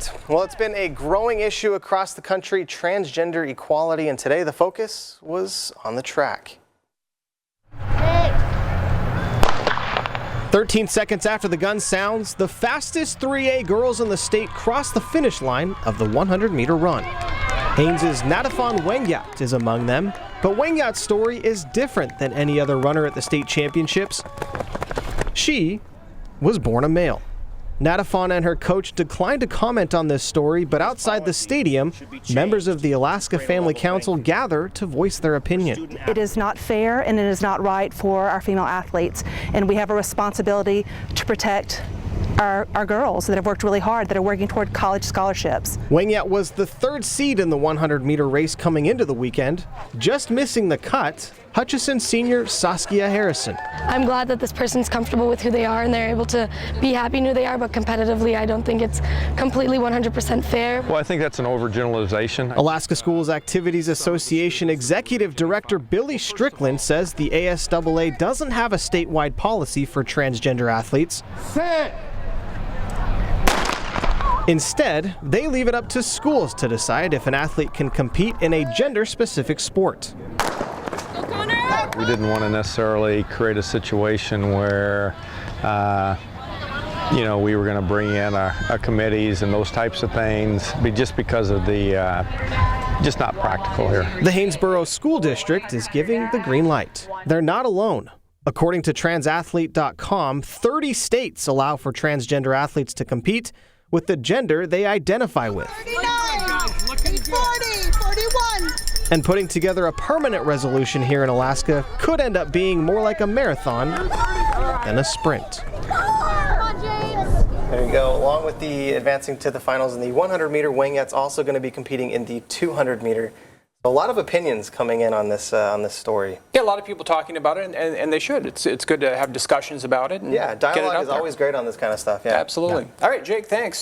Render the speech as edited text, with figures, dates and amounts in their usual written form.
right. Well, it's been a growing issue across the country, transgender equality, and today the focus was on the track. 13 seconds after the gun sounds, the fastest 3A girls in the state cross the finish line of the 100-meter run. Haynes' Natafon Wengyat is among them, but Wengyat's story is different than any other runner at the state championships. She was born a male. Natafon and her coach declined to comment on this story, but outside the stadium, members of the Alaska Family Council gather to voice their opinion. It is not fair and it is not right for our female athletes, and we have a responsibility to protect our girls that have worked really hard, that are working toward college scholarships. Wengyat was the third seed in the 100-meter race coming into the weekend, just missing the cut. Hutchison senior Saskia Harrison. I'm glad that this person's comfortable with who they are and they're able to be happy in who they are, but competitively I don't think it's completely 100% fair. Well, I think that's an overgeneralization. Alaska Schools Activities Association Executive Director Billy Strickland says the ASAA doesn't have a statewide policy for transgender athletes. Instead, they leave it up to schools to decide if an athlete can compete in a gender-specific sport. We didn't want to necessarily create a situation where, we were going to bring in our committees and those types of things, just because of the, just not practical here. The Haynesboro School District is giving the green light. They're not alone. According to transathlete.com, 30 states allow for transgender athletes to compete with the gender they identify with. 39, 40, 41. And putting together a permanent resolution here in Alaska could end up being more like a marathon than a sprint. There you go. Along with the advancing to the finals in the 100-meter, Wengyat's also going to be competing in the 200-meter. A lot of opinions coming in on this story. Yeah, a lot of people talking about it, and they should. It's good to have discussions about it. And yeah, dialogue is always great on this kind of stuff. Yeah, absolutely. Yeah. All right, Jake, thanks.